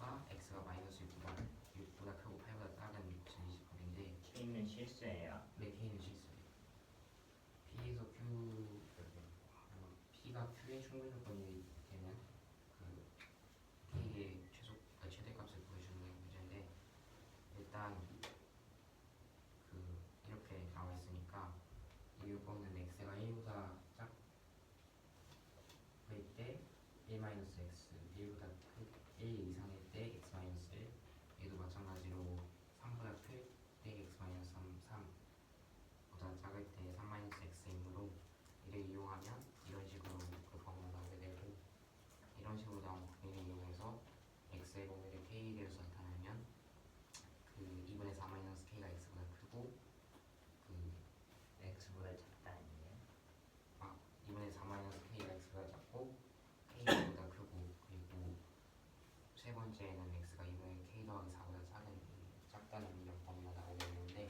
K가 x가 마이너스 6보다 크고 8보다 작은 전시법인데 K는 실수예요. 네, K는 실수예요. P에서 Q P가 Q의 충분 조건이 되는 그 K의 최대값을 구해주는 문제인데 일단 그 이렇게 나와 있으니까 이거는 x가 1보다 작을 때 1-x 1보다 1 이상일 때 x-1 얘도 마찬가지로 3보다 클 때 x-3보다 작을 때 3-x이므로 이를 이용하면 이런 식으로 그 범위가 나오게 되고 이런 식으로 나온 범위를 이용해서 x의 범위를 k에 대해서 나타내면 그 2분의 4-k가 x보다 크고 그 X보다 작다 아니에요? 2분의 4-k가 x보다 작고 k가 보다 크고 그리고 세 번째는 x가 2분의 k 더하기 4보다 작다는 이런 범위가 나오게 되는데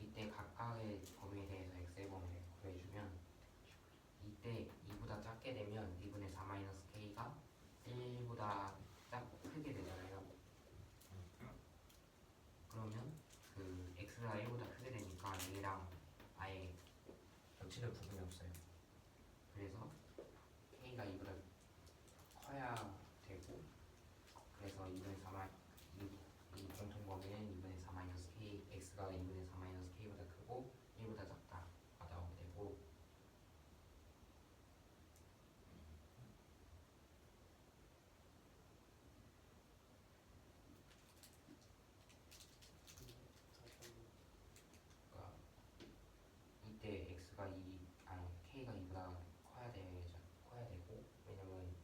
이때 각각의 범위에 대해서 x의 범위를 구해주면 이때 2보다 작게 되면 2분의 4-k가 1보다 크게 되잖아요. 그러면 그 x가 1보다 크게 되니까 얘랑 아예 겹치는 부분이 없어요. 그래서 k가 2보다 커야 되고 그래서 2분의 4 이 공통 범위는 2분의 4-k x가 2분의 4-k보다 크고 1보다 작다가 나오게 되고 그러니까 이때 k가 2보다 커야 되고 왜냐면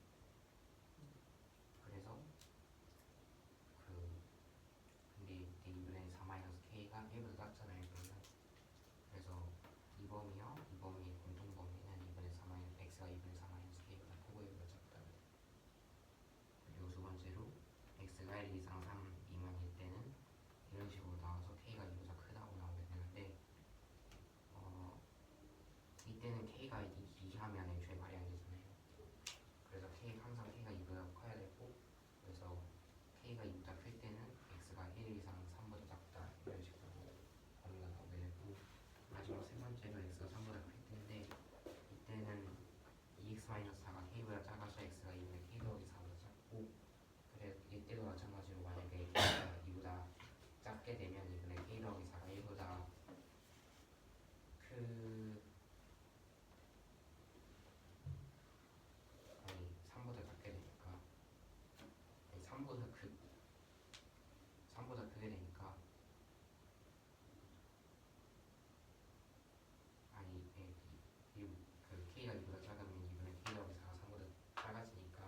그래서 근데 이때 2분의 4-k가 1보다 작잖아요. 그러면 그래서 이 범위와 이 범위의 공통 범위는 x가 2분의 4-k보다 크고 1보다 작다. 그리고 두 번째로 x가 1 이상 3 미만일 때는 이런 식으로 나와서 k가 2보다 크다고 나오게 되는데 이때는 k가 2 하면 애초에 말이 안 되잖아요. 그래서 항상 k가 2보다 커야 되고 그래서 k가 2보다 클 때는 x가 1 이상 3보다 작다 이런 식으로 범위가 나오게 되고 마지막 세 번째로 x가 3보다 클 때인데 이때는 2x-4가 k보다 작아서 x가 2분의 k 더하기 4보다 작고 그래 이때도 마찬가지로 만약에 k가 2보다 작게 되면 2분의 k 더하기 4가 1보다 아니 3보다 작게 되니까 아니 3보다 크게 되니까 아니 그 k가 2보다 작으면 2분의 k 더하기 4가 3보다 작아지니까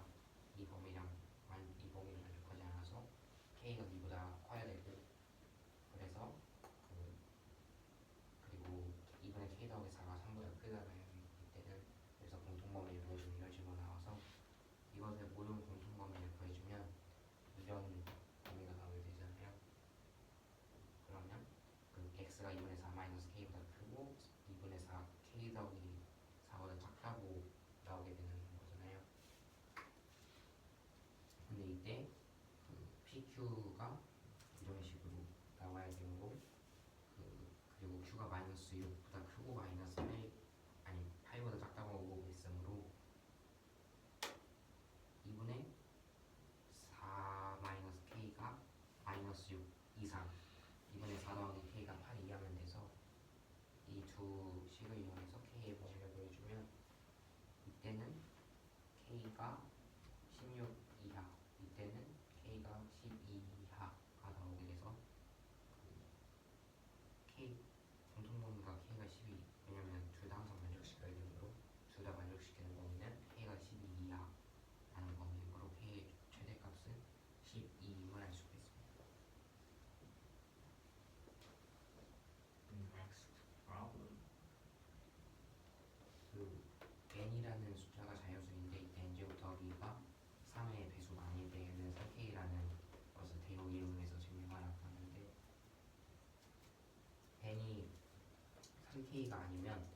이 범위를 만족하지 않아서 k가 2보다 커야 되고 그래서 그리고 2분의 k 더하기 4가 3보다 크잖아요. 이때는 그래서 공통범위를 구해주면 이런 식으로 나와서 이것의 모든 공통범위를 구해주면 이런 범위가 나오게 되잖아요. 그러면 그 x가 2분의 4-k보다 크고 2분의 4 k 더하기 4보다 작다고 나오게 되는 거잖아요. 근데 이때 그 PQ가 이런 식으로 나와야 되고 그리고 Q가 마이너스 6보다 크고 마이너스 8보다 작다고 오고 있으므로 2분의 4-k가 마이너스 6 이상 2분의 4 더하기 k가 8 이하면 돼서 이 두 식을 이용해서 k의 범위를 구해주면 이때는 k가 16 이하 이때는 k가 12 이하가 나오게 돼서 k 공통범위가 k가 12 왜냐면 둘 다 항상 만족시켜야 되므로 둘 다 만족시키는 범위는 k가 12 이하라는 범위이므로 k의 최대값은 12임을 알 수가 있습니다. Next problem. 그 n이라는 숫자가 자연수인데 이때 n제곱 더하기가 3의 배수가 아닐 때에는 3k라는 것을 대로 이용해서 증명을 나타났는데 n이 3k가 아니면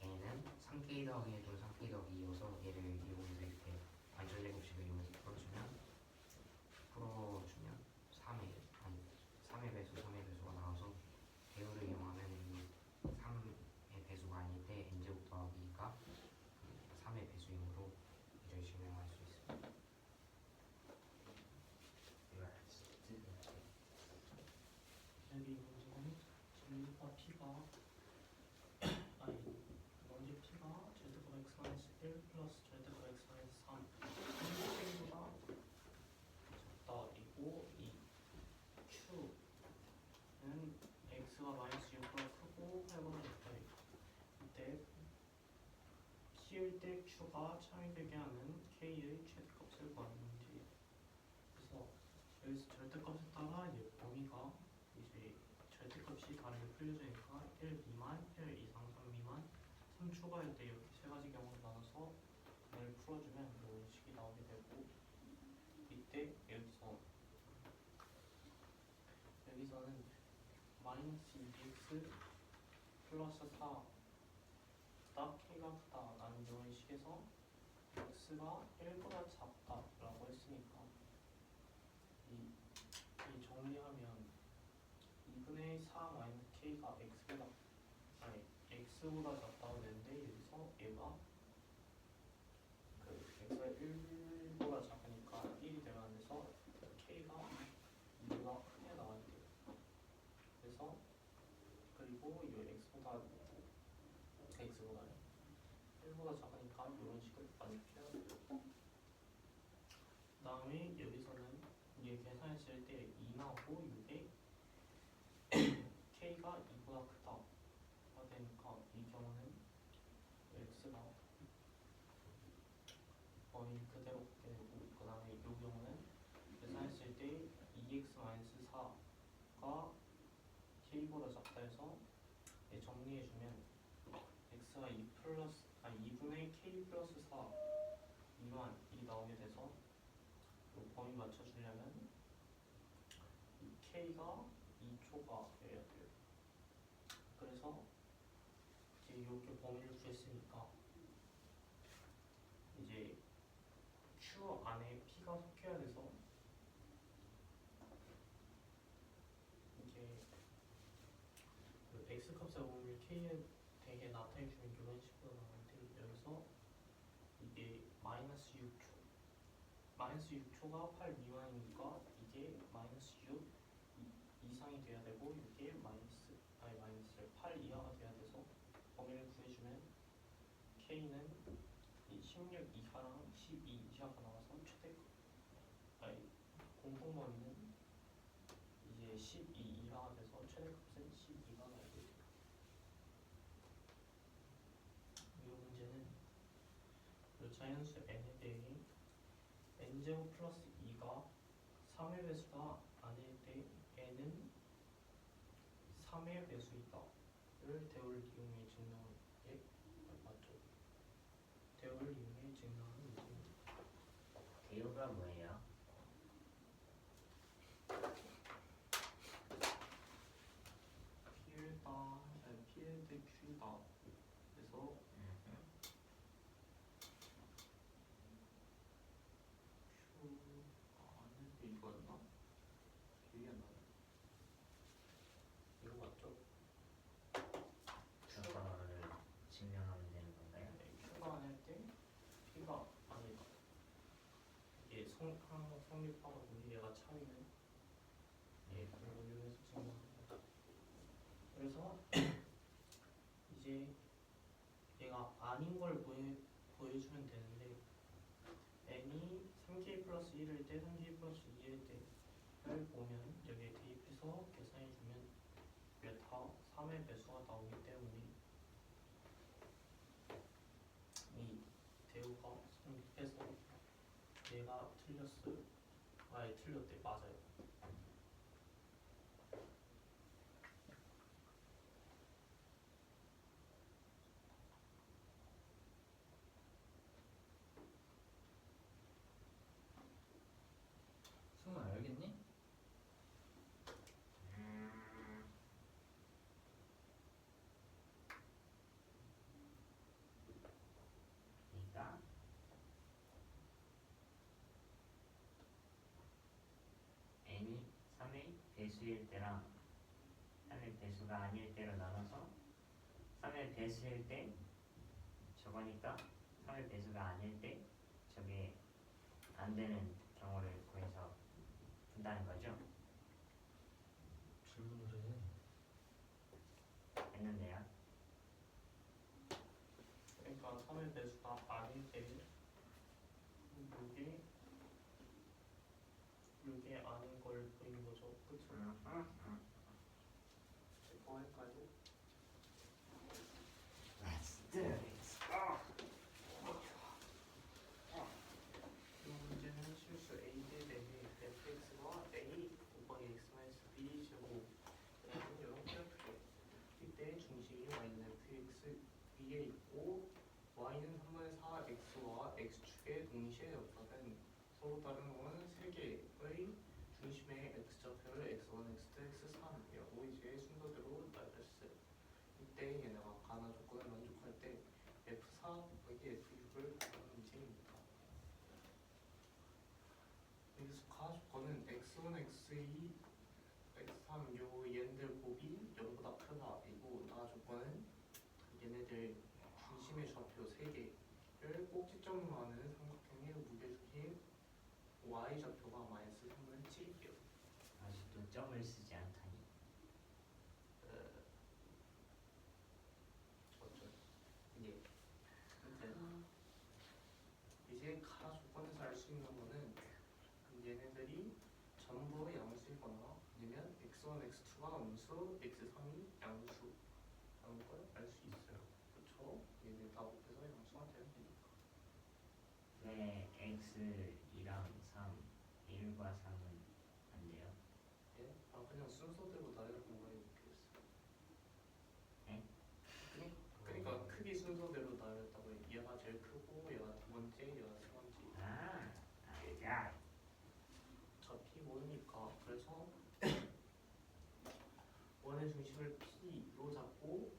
n은 3k 더하기 1 또는 3k 더하기 2여서 얘를 이용해서 이렇게 반전제곱식을 이용해서 풀어주면 P일 때 Q가 참이되게 하는 K의 최대값을 구하는 문제. 그래서 여기서 절대값에 따라 이제 범위가 이제 절대값이 다르게 풀려지니까 1 미만, 1 이상, 3 미만, 3 추가할 때 이렇게 세 가지 경우로 나눠서 얘를 풀어주면 이런 식이 나오게 되고, 이때 여기서는 마이너스 2x 플러스 4 보다 k가 크다 라는 이런 식에서 x가 1보다 작다 라고 했으니까 이 정리하면 2분의 4 마이너스 k가 x보다 작다고 되는데, 여기서 얘가 x가 1보다 작으니까 1이 되면 안 돼서 k가 2보다 크게 나와야 돼요. 그래서 그리고 이 x보다 1보다 작으니까 이런 식으로 만족해야 돼요. 그 다음에 여기서는 이게 계산했을 때 2 나오고 이게 k가 2보다 크다 되니까 이 경우는 x가 범위 그대로 갖게 되고, 그 다음에 이 경우는 계산했을 때 2x-4가 k보다 작다 해서 정리해주면 x가 2분의 k 플러스 4 미만이 나오게 돼서 이 범위 맞춰주려면 이 k가 2초가 돼야 돼요. 그래서 이제 이렇게 범위를 구했으니까 이제 Q 안에 P가 섞여야 돼서 이게 그 X값의 범위를 K에 되게 나타내주는 이런 식으로 나오는데, 여기서 이게 마이너스 6초가 8 미만이니까 이게 마이너스 6 이상이 돼야 되고, 이게 마이너스 8 이하가 돼야 돼서 범위를 구해주면 K는 이 16 이하랑 12 이하가 나와서 공통 범위는 이제 12 이하가 돼서 최대값은 12가 나오게 돼요. 이 문제는 이 자연수 n에 대해 n제곱 플러스 2가 3의 배수가 아닐 때 n은 3의 배수이다 를 대우를 이용해 증명한 게 맞죠? 대우를 이용해 증명하는 문제입니다. 대우가 뭐예요? P에 대 Q다. 그래서 Q 안에 대 이거였나? 기억이 안 나네. 이거 맞죠? 그거를 증명하면 되는 건가요? 네, Q가 아닐 때 P가 아니다. 이게 항상 성립하거든요. 얘가 참이면 이걸 이용해서 증명합니다. 그래서 이제 얘가 아닌 걸 보여주면 되는데, n이 3k 플러스 1일 때 3k 플러스 2일 때를 보면 여기에 대입해서 계산해주면 이게 다 3의 배수가 나오기 때문에 이 대우가 성립해서 얘가 틀렸어요. 틀렸대. 맞아요. 승우 알겠니? 그러니까 n이 3의 배수일 때랑 3의 배수가 아닐 때로 나눠서 3의 배수일 때 저거니까 3의 배수가 아닐 때 저게 안 되는 경우를 구해서 푼다는 거죠? 질문을 해. 했는데요. 그러니까 3의 배수가 아닐 때 요게 아닌 걸 보이는 거죠. 그쵸? 이거 할까요? Let's do it. D에 있고 y는 3분의 4 x와 x축에 동시에 접하는 서로 다른 거는 세 개의 중심의 x좌표를 x1, x2, x3이라고 이제 순서대로 나열했어요. 이때 얘네가 가나 조건을 만족할 때 F4 곱하기 F6을 구하는 문제입니다. 여기서 가 조건은 x1, x2, x3 요 얘네들 곱이 0보다 크다. 이고 나 조건은 얘네들 중심의 좌표 3개를 꼭지점으로 하는 삼각형의 무게중심 y 좌표가 마이너스 3분의 7이에요. 아직도 점을 쓰지 않다니. 어쩌 이게 아무튼 이제 가 조건에서 알 수 있는 거는 얘네들이 전부 양수이거나 아니면 x1, x2가 음수, x3이 양수라는 걸 알 수 있어요. 그쵸? 얘네 다 곱해서 양수가 되는 거니까. 왜 x이랑 3, 1과 3은 안 돼요? 예? 아 그냥 순서대로 나열한 거에 이렇게 했어요. 네? 그러니까 크기 순서대로 나열했다고 해요. 얘가 제일 크고 얘가 두 번째, 얘가 세 번째. 야. 어차피 모르니까 그래서 원의 중심을 P로 잡고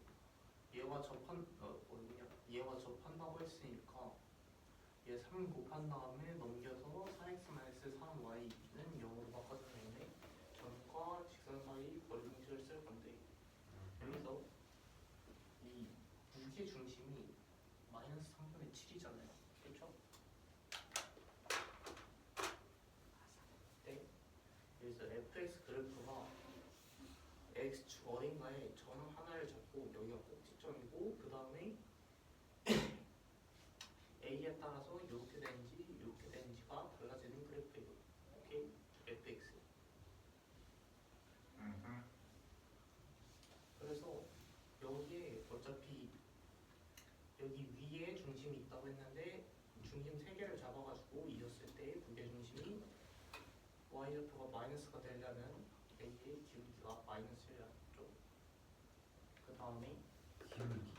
얘와 얘와 접한다고 했으니까 얘 3 곱한 다음에 넘겨서 4x-3y는 0으로 바꿔주는데 점과 직선 사이 거리 공식을 쓸 건데 여기서 이 무게 중심이 마이너스 3분의 7이잖아요. 그렇죠? 네. 그래서 fx 그래프가 x축 어딘가에 점 하나를 잡고 여기가 꼭지점이고 그 다음에 a에 따라서 이렇게 되는지 이렇게 되는지가 달라지는 그래프예요. 오케이? fx. 그래서 여기에 어차피 여기 위에 중심이 있다고 했는데 중심 3개를 잡아가지고 이었을 때 무게중심이 y좌표가 마이너스가 되려면 a의 기울기가 마이너스였죠. 그 다음에 기울기.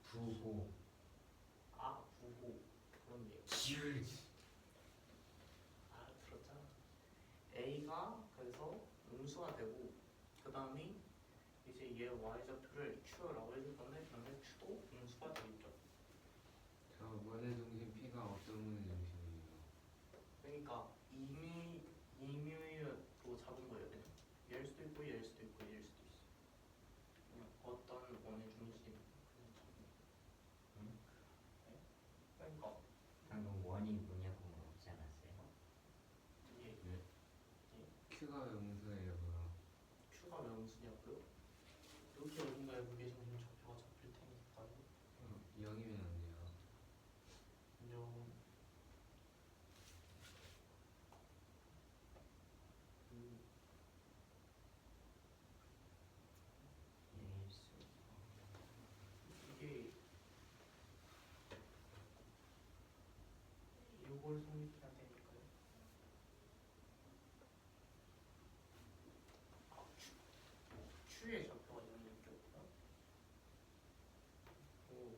부호. 부호 그런데요. 기울기. 들었잖아. a가 그래서 음수가 되고 그 다음에 이제 얘 y좌표를 q라고 해줄 건데 그러면 q도 음수가 되겠죠. 저 원의 중심 P가 어떤 원의 중심이에요? 그러니까 임의로 잡은 거예요. 그냥 얘일 수도 있고 얘일 수도 있고 얘일 수도 있어. 그냥 어떤 원의 중심 그냥 잡은 거예요. 네? 그러니까 방금 원이 뭐냐고 물어보지 않았어요? 이게 네. Q가 음수예요, 그럼. q가 왜 음수냐고요? 여기 어딘가에 무게중심 좌표가 잡힐 테니까요. 0이면 안 돼요. 안녕. 일수. 이게 요걸 성립해야 되니까요. Q의 좌표가 이런 느낌이구나. 오.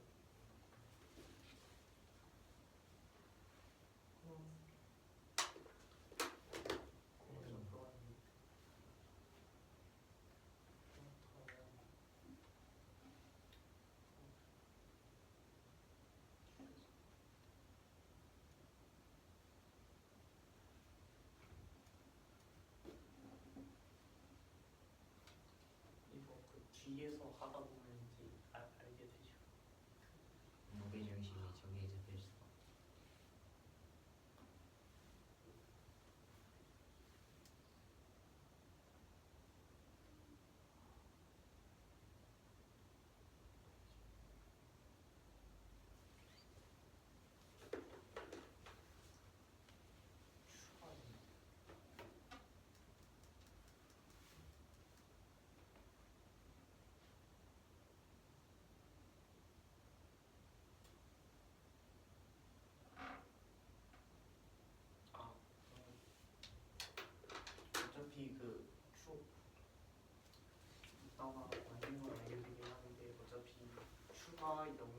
Q의 좌표가 있네. 이거 그 뒤에서 하다 보면 이제 알게 되죠. 무게중심이 저기에 잡힐 수가. 추가 있네. P가 0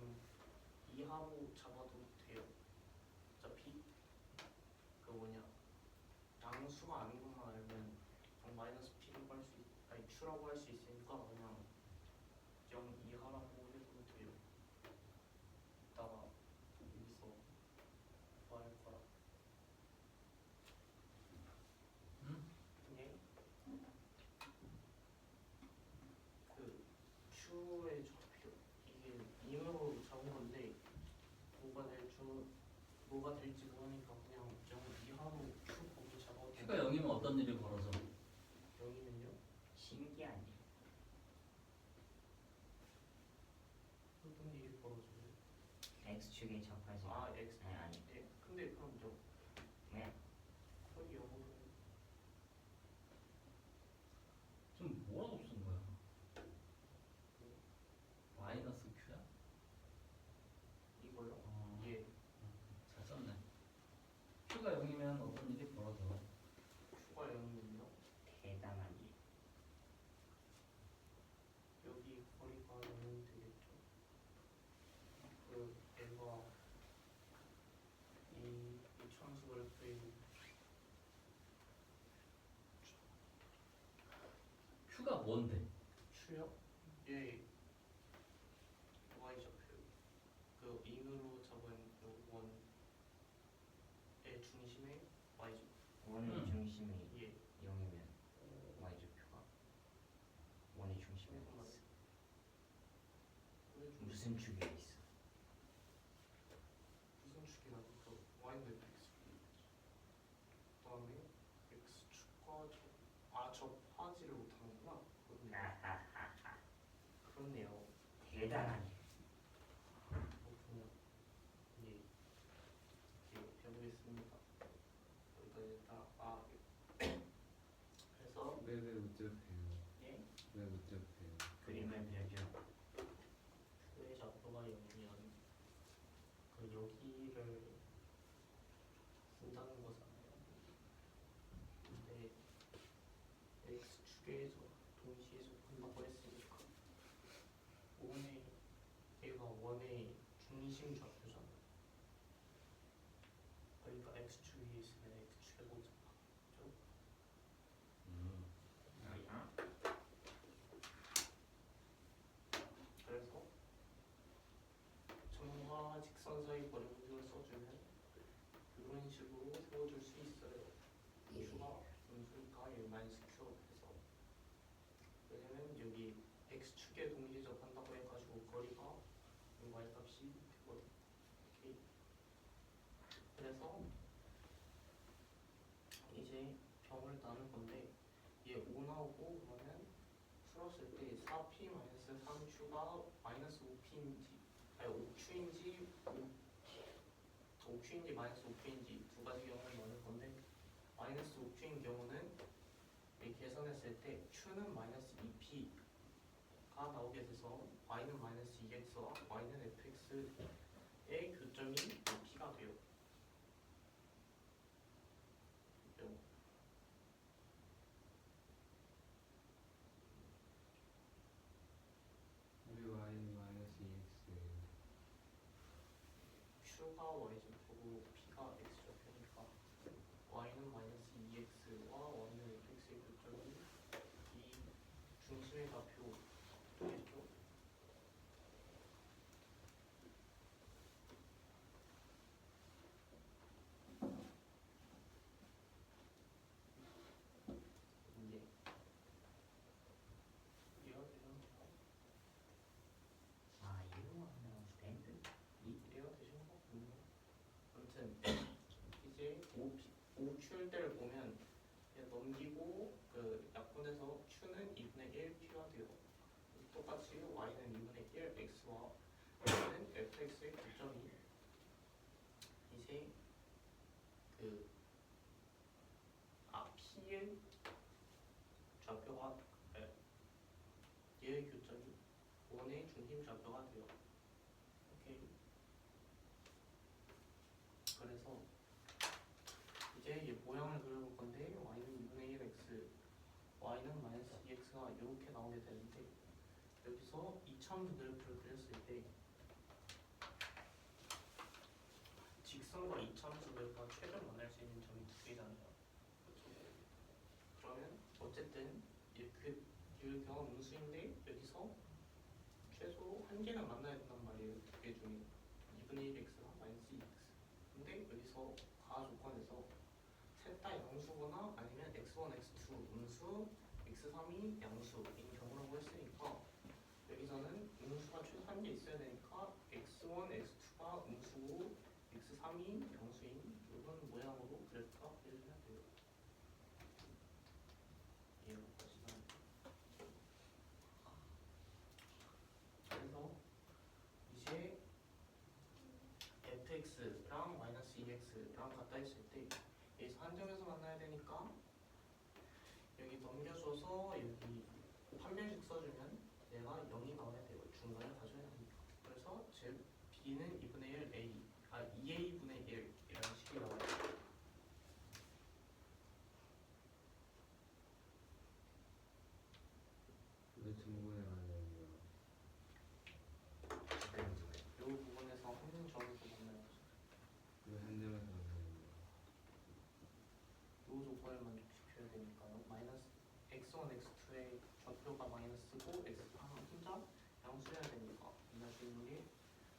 이하로 잡아도 돼요. 어차피 그 뭐냐 양수가 아닌 것만 알면 그냥 마이너스 P라고 할 수 아니 Q라고 할 수 있으니까 그냥 0 이하라고 해도 돼요. 이따가 여기서 구할 거라. 예? 그 Q의 좌표 이게 임으로 잡은 건데 뭐가 될지 모르니까 그냥 0 이하로 Q 보고 잡아도 Q가 0이면 어떤 일이 벌어져? 0이면요? 신기하네. 어떤 일이 벌어져요? X축에 접하지. 아 X 아니. 네. 근데 그럼 왜? 거의 0으로 좀 뭐라고 쓴 거야? 마이너스 Q야? 이거요? 어, 예. 잘 썼네. Q가 0이면 어떤 일이 벌어져? Q가 0이면요? 대단한 일. 여기 거리가 0이 되겠죠. 그 얘가 이 이차함수 그래프의 Q가 뭔데? Q요? 얘 Y 좌표 그 인으로 잡은 그 원의 중심의 Y 좌표 원의 중심이 예. 0이면 Y좌표가 원의 중심에 잠깐만. 있어. 원의 중심 무슨 축에 있어? 무슨 축이라고 그 Y는 X축이 그다음에 X축과 저 파지를 못하는구나. 하하하하. 그렇네요. 대단한 일. 그렇군요. 예. 예, 배우겠습니다. 여기까지 했다. 그래서 왜 우접해요? 예? 왜 우접해요? 그림을 그려줘. Q의 좌표가 0이면 그 여기를 쓴다는 거잖아요. 근데 X축에서 동시에 접한다고 했으니까 얘가 원의 중심 좌표잖아요. 그러니까 X축 위에 있으면 X축에 못 접하죠. 아하. 그래서 점과 직선 사이 거리 문제를 써주면 이런 식으로 세워줄 수 있어요. Q가 분수니까 얘 마이너스 Q 해서 왜냐면 여기 X축에 동시에 접한다고 해가지고 거리가 이 Y값이 되거든. 오케이. 그래서 이제 병을 나눌 건데 얘 5 나오고 그러면 풀었을 때 4P-3Q가 마이너스 5P인지 아니 5Q인지 5Q인지 마이너스 5Q인지 두 가지 경우를 나눌 건데 마이너스 5Q인 경우는 이 계산했을 때 Q는 마이너스 2P가 나오게 돼서 Y는 마이너스 2X와 Y는 fx의 교점이 2P가 돼요. 그죠? 우리 y는 마이너스 2x예요. Q가 Y좌표고 P가 X좌표니까 Y는 마이너스 2X와 Y는 fx의 교점이 이 중심의 좌표 되겠죠? 이제 이해가 되셨나요? 아, you understand? 이해가 되신 것 같군요. 아무튼 이제 5Q일 때를 보면 그냥 넘기고 그 약분해서 Q는 2분의 1 P가 돼요. 똑같이 Y는 2분의 1 X와 Y는 fx의 교점이 이제 그 P의 좌표가 얘의 교점이 원의 중심 좌표가 돼요. 오케이. 그래서 이제 얘 모양을 그려볼 건데 Y는 2분의 1 X, Y는 마이너스 2X가 이렇게 나오게 되는데 여기서 이차함수 그래프를 그렸을 때 직선과 이차함수들과 최종 만날 수 있는 점이 두 개잖아요. 그렇죠? 그러면 어쨌든 그 경험 음수인데 여기서 최소 한 개는 만나야 된단 말이에요. 두 개 중에 2분의 1 x와 마이너스 2x. 근데 여기서 가하 조건에서 셋 다 양수거나 아니면 x1, x2 음수, x3이 양수인 경우라고 했으니까 여기서는 음수가 최소 한 개 있어야 되니까 x1, x2가 음수고 x3이 양수인 이런 모양으로 그래프가 그려져야 돼요. 이해가 가시나요? 그래서 이제 fx랑 마이너스 2x랑 같다 했을 때 여기서 한 점에서 만나야 되니까 여기 넘겨줘서 여기 한 명씩 써주면 얘가 0이 나와야 돼요. 중간을 가져야 하니까. 그래서 즉 b는 2분의 1 a 2a분의 1이라는 식이 나와요. 왜 중분해 가지고 이 부분에서 한 점에서 만나요. 왜한 점에서 만나는 이 조건을 만족시켜야 되니까요. 마이너스 x1, x2의 좌표가 마이너스고 x3은 혼자 양수해야 되니까 만날 수 있는 게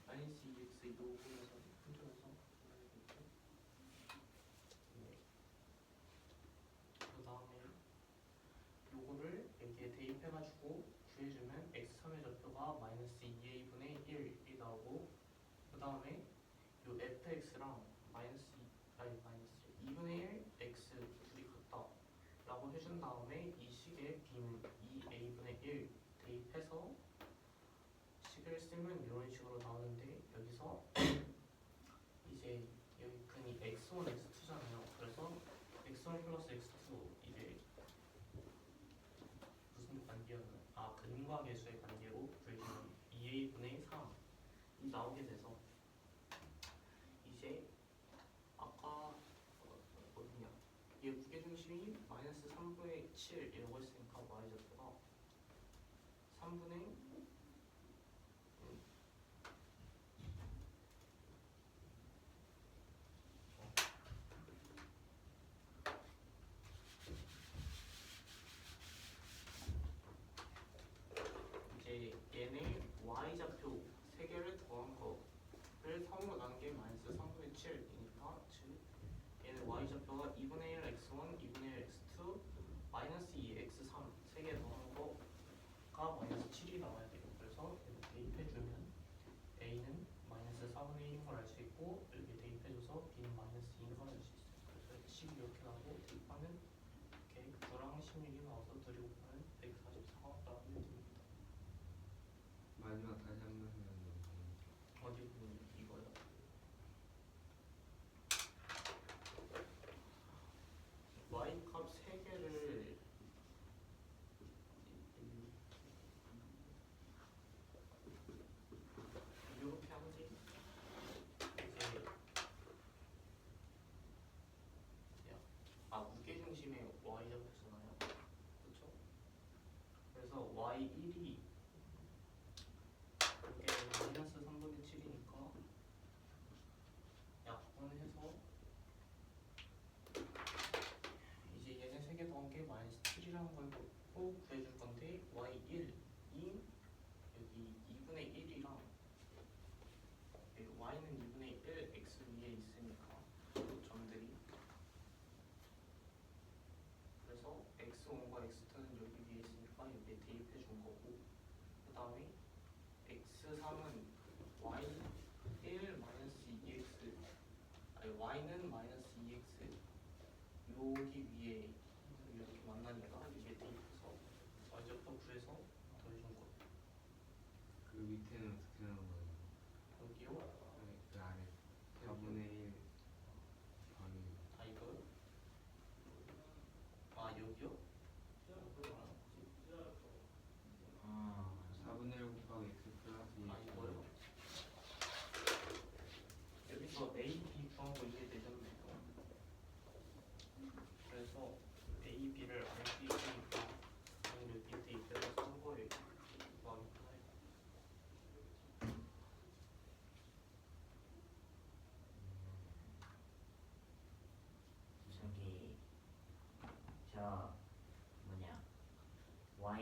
마이너스 2x 이 부분에서 한 점에서 만나야겠죠. 네. 그 다음에 요거를 여기에 대입해가지고 구해주면 x3의 좌표가 마이너스 2a분의 1이 나오고 그 다음에 요 fx랑 마이너스 2분의 1 x 둘이 같다 라고 해준 다음에 이 식에 b는 2a분의 1 대입해서 식을 쓰면 이런 식으로 나오는데 여기서 이제 여기 근이 x1, x2잖아요. 그래서 x1 플러스 x2 이게 무슨 관계였나? 근과 계수의 관계로 구해주면 2a분의 3이 나오게 돼서 이제 아까 어디냐? 얘 무게중심이 마이너스 3분의 7이라고 했으니까 y좌표가 3분의 이제 얘네 y좌표 3개를 더한 거를 3으로 나눈 게 마이너스 3분의 7이니까 즉 얘는 y좌표가 2분의 1 x1, 2분의 1 x2, 마이너스 2 x3 3개 더한 거가 마이너스 7이 나와야 돼요. 그래서 얘를 대입해주면 a는 마이너스 4분의 1인 걸 알 수 있고 여기 대입해줘서 b는 마이너스 2인 걸 알 수 있어요. 그래서 식이 이렇게 나오고 대입하면 이렇게 9랑 16이 나와서 둘이 곱하면 144가 나오게 됩니다. 마지막 다시 한 번 해야 어디 부분이 이거요? y 값 3개를 이렇게 하지. 이제 무게중심의 y 좌표잖아요. 그렇죠? 그래서 y1이 이게 마이너스 3분의 7이니까 약분해서 이제 얘네 3개 더한 게 마이너스 7이라는 걸 놓고 구해줄 건데 y1이 여기 2분의 1이랑 y는 2분의 1 x 위에 있으니까 점들이 그래서 x1과 x2는 여기 위에 있으니까 여기에 대입해 준 거고 그 다음에 x3은 y1 마이너스 2x y는 마이너스 2x 여기 위에 이렇게 만나니까 여기에 대입해서 y좌표 구해서 더해준 거예요. 그 밑에는 어떻게 나온 거예요? 여기요? 아니 그 아래 4분의 1 더하기 이거요? 여기요? 4분의 1 곱하기 x 플러스 2 이거요? 여기서 A, B 구한 거 이해되셨나요? 그래서 A, B를 알수 있으니까 저는 여기 대입해서 쓴 거예요. 마음이 편해요.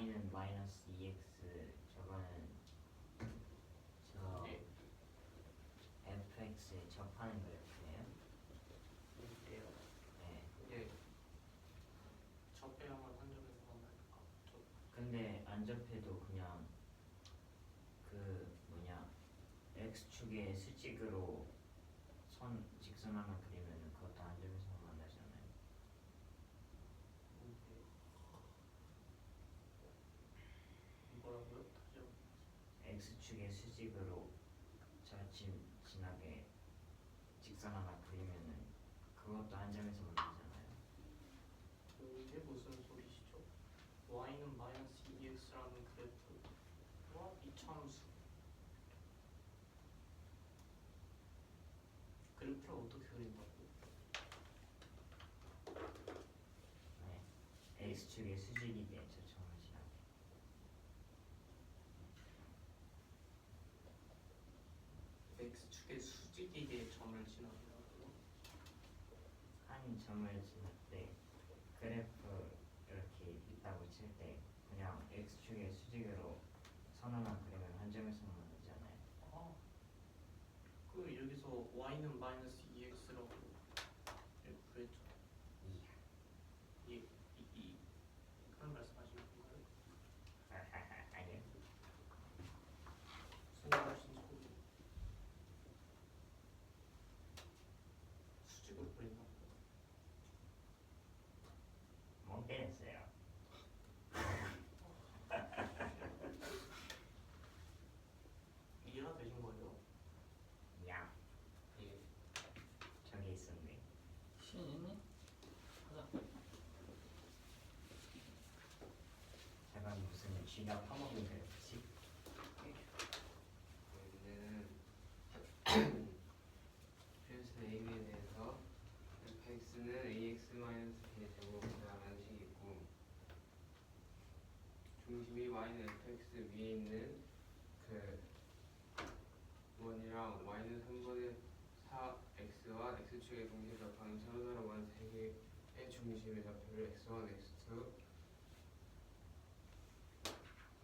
y는 마이너스 2x 저거는 저 예. fx에 접하는 그래프예요? 이게요. 네. 이게 접해야만 한 점에서 만나니까 근데 안 접해도 그냥 그 뭐냐 x축의 수직으로 선 직선 하나 그리면은 그것도 한 점에서 만나잖아요. 뭐라고요? 다시 한번. x축의 수직으로 지나게 직선 하나 그리면은 그것도 한 점에서 만나잖아요. 그게 무슨 소리시죠? y는 마이너스 2x라는 그래프와 이참수 그래프를 어떻게 그린다고? 네. x축의 수직이게 저 점을 지나게. x축의 수직이게 점을 지나가고요. 한 점을 지날 때 그래프 이렇게 있다고 칠 때 그냥 x축의 수직으로 선 하나 그리면 한 점에서 만나잖아요. 아, 그 여기서 y는 마이너스 2x라고 이렇게 그랬죠. 이 그런 말씀하시는 건가요? 아니요. 생각하신 소리 수직으로 그린다. 멍 때렸어요. 이해가 되신 거예요? 야, 예. 저기 있었네. 시인 있니? 하자. 제가 무슨 쥐가 파먹은 그래프지? 문제는 필수 A에 대해서 fx는 ax-b의 제곱이라는 식이 있고 중심이 y는 fx 위에 있는 그 원이랑 y는 3분의 4x와 x축의 동시에 접하는 서로서로 먼 세 개의 중심의 좌표를 x1, x2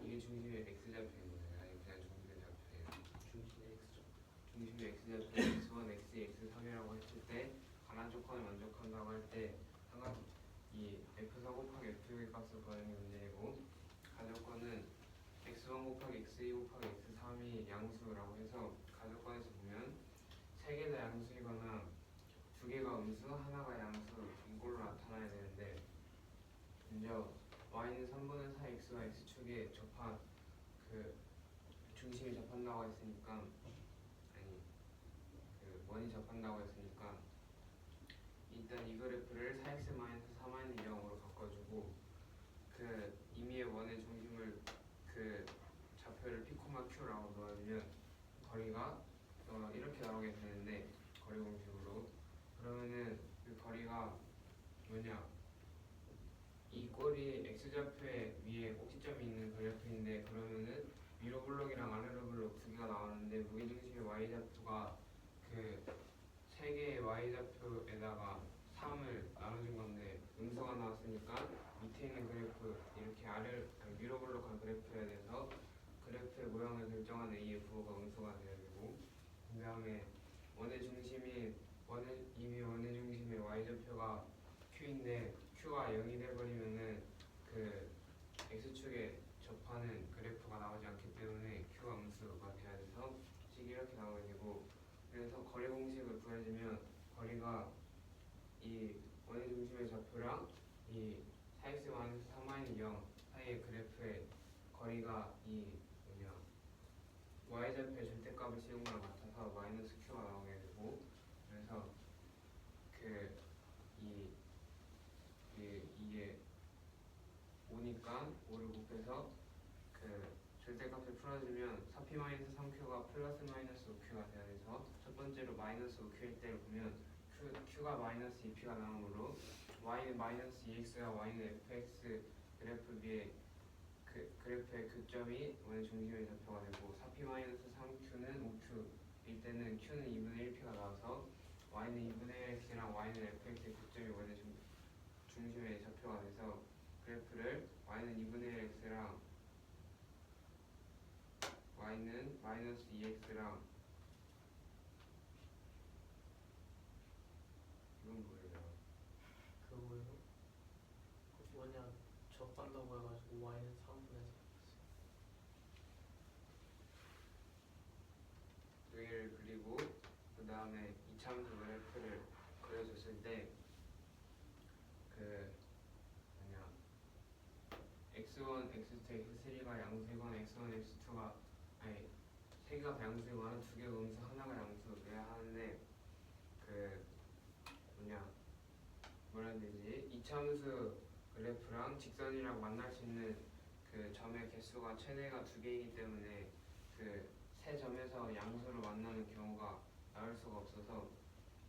이게 중심의 x좌표입니다. 아니 그냥 중심의 좌표예요. 중심의 x죠. 중심의 x좌표를 x1, x2, x3이라고 했을 때 가난 조건을 만족한다고 할 때 이 f4 곱하기 f6의 값을 구하는 게 문제이고 가조건은 x1 곱하기 x2 곱하기 x3이 양수라고 해서 가조건에서 보면 3개 다 양수이거나 2개가 음수, 하나가 양수 이걸로 나타나야 되는데 먼저 y는 3분의 4x와 x축에 접한 그 중심이 접한다고 했으니까 아니 그 원이 접한다고 했으니까 일단 이 그래프를 4x-3-0으로 바꿔주고 그 임의의 원의 중심을 그 좌표를 p, q라고 넣어주면 거리가 이렇게 나오게 되는데 거리 공식으로 그러면은 그 거리가 뭐냐 이 꼴이 x좌표의 위에 꼭지점이 있는 그래프인데 그러면은 위로 블록이랑 아래로 블록 두 개가 나오는데 무게중심의 y좌표가 그 세 개의 y좌표에다가 3을 나눠준 건데 음수가 나왔으니까 밑에 있는 그래프 이렇게 위로 블록한 그래프여야 돼서 그래프의 모양을 결정하는 A의 부호가 음수가 되어야 되고 그 다음에 이미 원의 중심의 y좌표가 q인데 q가 0이 돼버리면은 그 x축에 접하는 그래프가 나오지 않기 때문에 q가 음수가 돼야 돼서 식이 이렇게 나오게 되고 그래서 거리 공식을 구해주면 거리가 이 원의 중심의 좌표랑 이 4x-3-0 사이의 그래프의 거리가 이 뭐냐 y좌표의 절대값을 씌운 거랑 같아서 마이너스 q가 나오게 되고 그래서 이게 5니까 5를 곱해서 그 절대값을 풀어주면 4p-3q가 플러스 마이너스 5q가 돼야 돼서 첫 번째로 마이너스 5q일 때를 보면 q가 마이너스 2p가 나오므로 y는 마이너스 2x와 y는 fx 그래프 위에 그래프의 교점이 원의 중심의 좌표가 되고 4p-3q는 5q일 때는 q는 2분의 1p가 나와서 y는 2분의 1x랑 y는 fx의 교점이 원의 중심의 좌표가 돼서 그래프를 y는 2분의 1 x랑 y는 마이너스 2x랑 이건 뭐예요? 그거예요? 그 뭐냐 접한다고 해가지고 y는 3분의 4. 여기를 그리고 그 다음에 이차함수 그래프를 그려줬을 때 그 뭐냐 x1, x2, x3가 양수이거나 x1, x2가 아니 세 개가 양수이거나 두 개가 음수 하나가 양수여야 하는데 그 뭐냐 뭐라 해야 되지? 이차함수 그래프랑 직선이랑 만날 수 있는 그 점의 개수가 최대가 두 개이기 때문에 그 세 점에서 양수로 만나는 경우가 나올 수가 없어서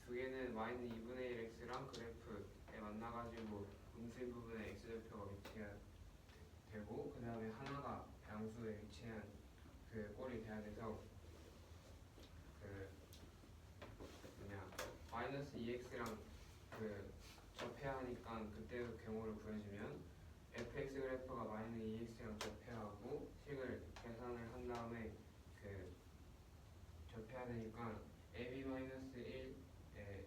두 개는 y는 2분의 1 x랑 그래프에 만나가지고 음수인 부분에 x좌표가 위치되고 그 다음에 하나가 양수에 위치한 그 꼴이 돼야 돼서 그 뭐냐 마이너스 2x랑 그 접해야 하니까 그때 그 경우를 구해주면 fx 그래프가 마이너스 2x랑 접해하고 식을 계산을 한 다음에 그 접해야 되니까 ab 마이너스 1에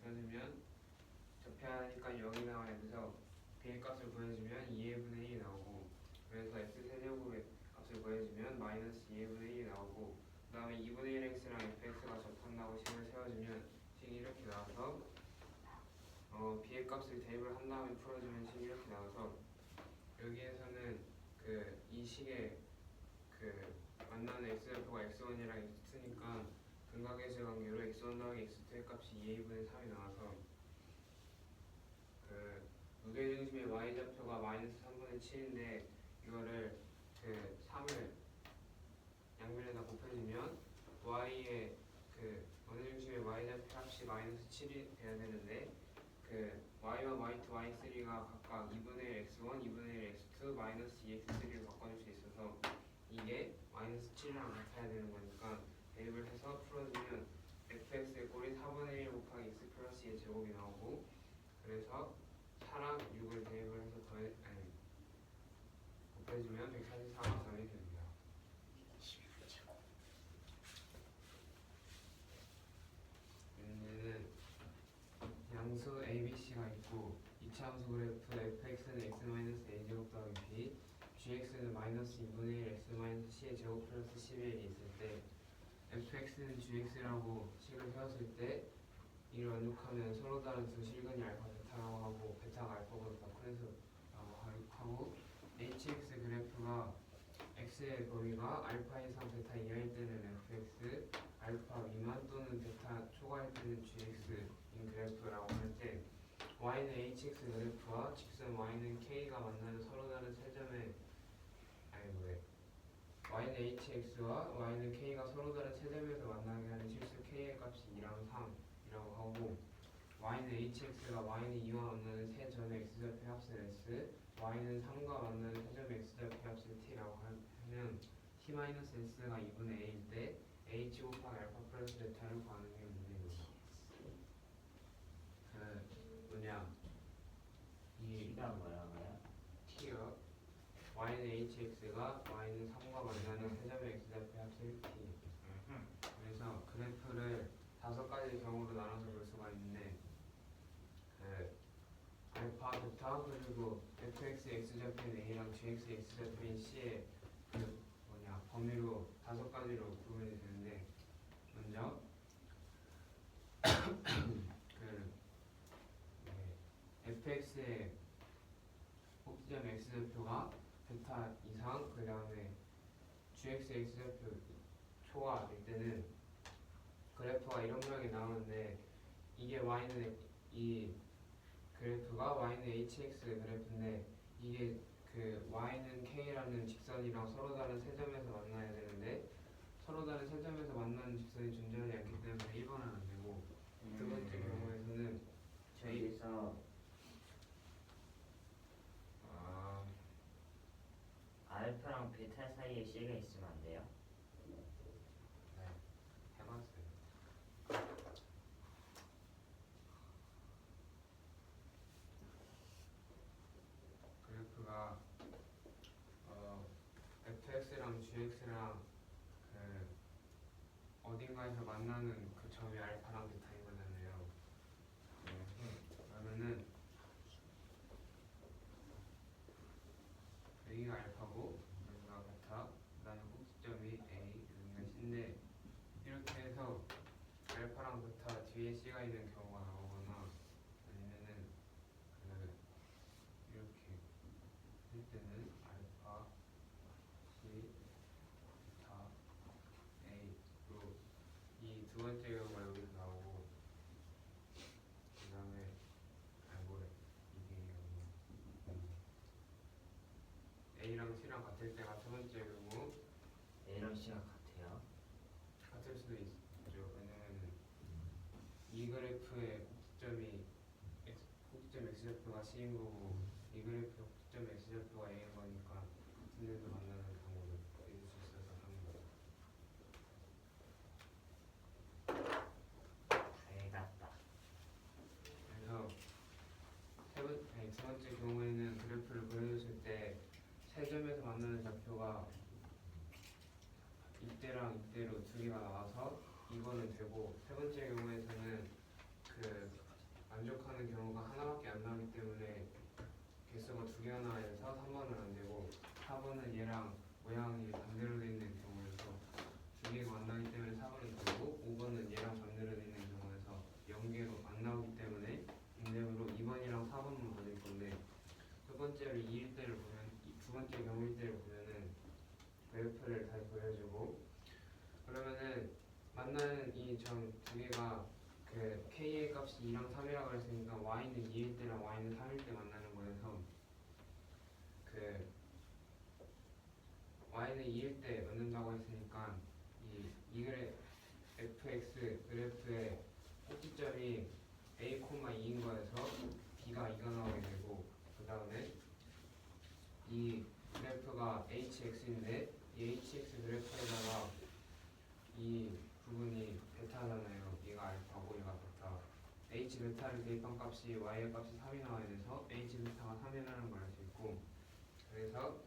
써주면 접해야 하니까 0이 나와야 돼서 b의 값을 구해주면 2분의 1이 나오고 그래서 x세제곱의 값을 구해주면 마이너스 2분의 1이 나오고 그 다음에 2분의 1x랑 fx가 접한다고 식을 세워주면 식이 이렇게 나와서 b의 값을 대입을 한 다음에 풀어주면 식이 이렇게 나와서 여기에서는 그 이 식의 그 만나는 x좌표가 x1이랑 x2니까 근각계수 관계로 x1 더하기 x2의 값이 2a분의 3이 나와서 그 무게중심의 y좌표가 마이너스 3분의 7인데 이거를 그 3을 양면에다 곱해주면 y의 그 원중심의 y좌표 합이 마이너스 7이 돼야 되는데 그 y1, y2, y3가 각각 2분의 1 x1, 2분의 1 x2, 마이너스 2x3를 바꿔줄 수 있어서 이게 마이너스 7이랑 같아야 되는 거니까 대입을 해서 풀어주면 fx의 꼴이 4분의 1 곱하기 x 플러스 2의 제곱이 나오고 그래서 4랑 6을 대입을 해서 곱해주면 144가 답이 됩니다. 문제는 양수 ABC가 있고 이차함수 그래프 fx는 x-a제곱 더하기 b gx는 마이너스 2분의 1 x c의 제곱 플러스 11이 있을 때 fx는 gx라고 식을 세웠을 때 이를 완족하면 서로 다른 두 실근이 알파 베타라고 하고 베타가 알파보다 더 큰 수라고 하고 hx 그래프가 x의 범위가 알파 이상 베타 이하일 때는 fx 알파 미만 또는 베타 초과일 때는 gx인 그래프라고 할 때 y는 hx 그래프와 직선 y는 k가 만나는 서로 다른 세 점의 y는 hx와 y는 k가 서로 다른 세 점에서 만나게 하는 실수 k의 값이 2랑 3이라고 하고 y는 hx가 y는 2와 만나는 세 점의 x좌표 합을 s y는 3과 만나는 세 점의 x좌표 합을 t라고 하면 t-s가 2분의 a일 때 h 곱하기 알파 플러스 베타를 구하는 게 문제입니다. 그 뭐냐 이 t가 뭐라고요? t요 y는 hx가 y는 3과 만나는 세 점의 x좌표 합을 t 그래서 그래프를 5가지 경우로 나눠서 볼 수가 있는데 그 알파, 베타 그리고 fx x좌표인 a랑 gx x좌표인 c의 그 뭐냐 범위로 5가지로 구분이 되는데 먼저 그 fx의 꼭지점 x좌표가 베타 이상 그 다음에 gx x좌표 초과일 때는 그래프가 이런 모양이 나오는데 이게 y는 이 그래프가 y는 hx 그래프인데 이게 그 y는 k라는 직선이랑 서로 다른 세 점에서 만나야 되는데 서로 다른 세 점에서 만나는 직선이 존재하지 않기 때문에 1번은 안 되고 두 번째 경우에서는 저기서 알파랑 베타 사이에 C가 있으면 안 돼요? 네, 해봤 fx랑 그 어딘가에서 만나는 그 점이 알파랑 베타인 거잖아요. 그러면은 여기가 알파고 여기가 베타, 그다음에 꼭지점이 A, 여기가 C인데 이렇게 해서 알파랑 베타 뒤에 C가 있는 경우가 나오거나 아니면은 그 이렇게 할 때는 알파, C, 베타, A로 이 두 번째 경우가 여기서 나오고 그 다음에 뭐래 이게 A랑 C랑 같을 때가 첫 번째 경우. A랑 C가 같아요. 같을 수도 있죠. 왜냐면 이 그래프의 꼭지점 x좌표가 C인 거고 이 그래프의 꼭지점 x좌표가 A인 거니까 같은 데서 만나는 경우를 있을 수 있어서 하는 거죠. 달갔다. 그래서 두 번째 경우에는 그래프를 보여줬을 때 세 점에서 만나는 좌표가 이때랑 이때로 두 개가 나와서 이거는 되고, 세 번째 경우에서는 그 만족하는 경우가 하나밖에 안 나오기 때문에 개수가 두 개가 나와야 돼서 3번은 안 되고, 4번은 얘랑 모양이 반대로 돼 있는 경우에서 두 개가 안 나오기 때문에 4번은 되고, 5번은 얘랑 반대로 돼 있는 경우에서 0개로 안 나오기 때문에 인대으로 2번이랑 4번만 받을 건데, 첫 번째로 2일 때를 보면, 두 번째 경우일 때를 보면은 그래프를 다시 보여주고, 그러면은 만나는 이 점 두 개가 그 k의 값이 2랑 3이라고 했으니까 y는 2일 때랑 y는 3일 때 만나는 거여서 그 y는 2일 때 만난다고 했으니까 이 그래 fx 그래프의 꼭지점이 a, 2인 거여서 b가 2가 나오게 되고, 그 다음에 이 그래프가 hx인데 이 hx 그래프에다가 이 부분이 베타잖아요. 얘가 알파고 얘가 베타. h 베타를 대입한 값이 y의 값이 3이 나와야 돼서 h 베타가 3이라는 걸 알 수 있고, 그래서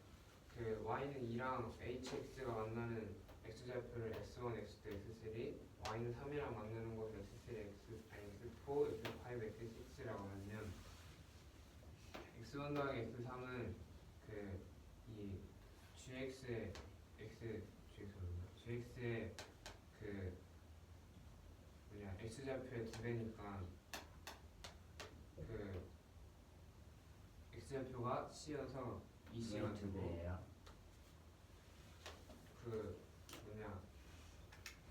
그 y는 2랑 hx가 만나는 x좌표를 x1, x2, x3, y는 3이랑 만나는 것을 x3, x4, x5, x6라고 하면 x1 더하기 x3은 그 이 gx의 gx의 그 뭐냐 x좌표의 두 배니까 그 x좌표가 c여서 이 c가 두 되고, 배예요. 그 뭐냐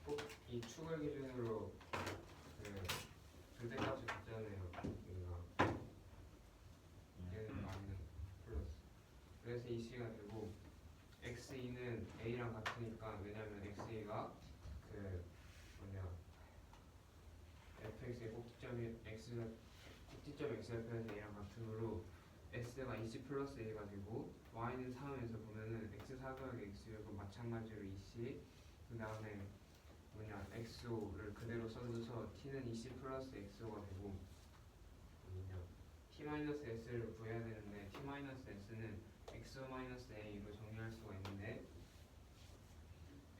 꼭 이 축을 기준으로 그 절대값이 같잖아요. 여기가 얘는 마이너스 플러스, 그래서 이 c가 되고, x2는 a랑 같으니까, 왜냐면 x2가 그 뭐냐 fx의 꼭지점 x좌표에서 a랑 같으므로 s가 20 플러스 a가 되고, y는 3에서 보면은 x4 더하기 x제곱 마찬가지로 2c, 그 다음에 뭐냐 x오를 그대로 써줘서 t는 20 플러스 x오가 되고, 뭐냐 t-s를 구해야 되는데 t-s는 xo-a로 정리할 수가 있는데,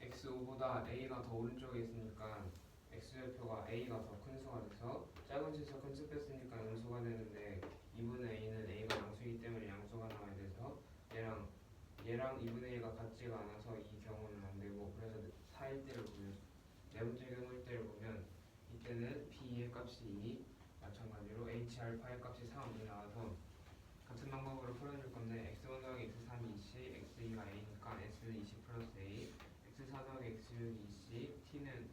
x오보다 a가 더 오른쪽에 있으니까 x좌표가 a가 더 큰 수가 돼서 작은 수에서 큰 수 뺐으니까 양수가 되는데, 2분의 a는 a가 양수이기 때문에 양수가 나와야 돼서 얘랑 2분의 a가 같지가 않아서 이 경우는 안 되고, 그래서 4일 때를 보면, 네 번째 경우일 때를 보면 이때는 b의 값이 2, 마찬가지로 h 알파의 값이 3이 나와서 같은 방법으로 풀어줄 건데, x1 더하기 x3이 2c, x2가 a니까 s는 20 플러스 a, x4 더하기 x6이 2c, t는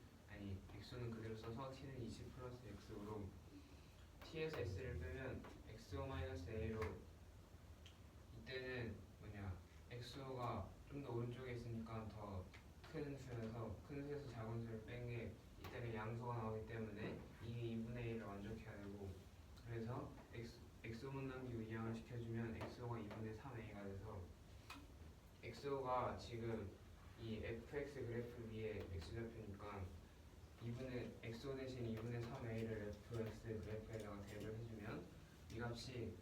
x는 그대로 써서 t는 20 플러스 x로 t에서 s를 빼면 xo-a로, 이때는 뭐냐 xo가 좀 더 오른쪽에 있으니까 더 큰 수여서 큰 수에서 작은 수를 뺀 게 이때는 양수가 나오기 때문에 이게 2분의 1을 만족해야 되고, 그래서 x오만 남기고 이항을 시켜주면 x오가 2분의 3a가 돼서 x오가 지금 이 fx 그래프 위에 x좌표니까 xo 대신 2분의 3a를 fx 그래프에다가 대입을 해주면 이 값이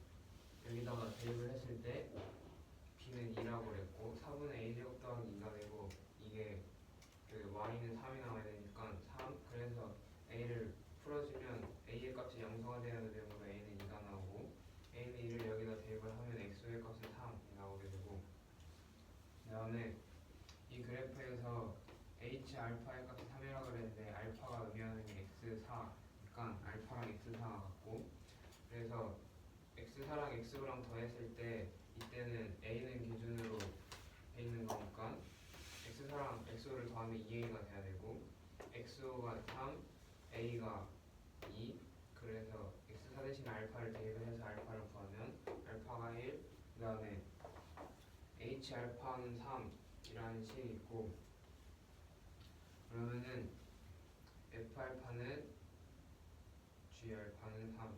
여기다가 대입을 했을 때 b는 2라고 그랬고 4분의 a 제곱 더하기 2가 되고 이게 그 y는 3이 나와야 되니까 3 그래서 a를 풀어주면 a의 값이 양수가 되어야 되므로 a는 2가 나오고 a는 2를 여기다 대입을 하면 x의 값은 3이 나오게 되고 그 다음에 이 그래프에서 h 알파의 값이 3이라고 그랬는데 알파가 의미하는 게 x4 그러니까 알파랑 x4가 같고 그래서 x4랑 x랑 더했을 때 이때는 a는 기준으로 돼 있는 거니까 x4랑 x를 더하면 2a가 돼야 되고 x가 3, a가 2 그래서 x4 대신 알파를 대입을 해서 알파를 구하면 알파가 1 그 다음에 h 알파는 3이라는 식이 있고 그러면은 f 알파는 g 알파는 3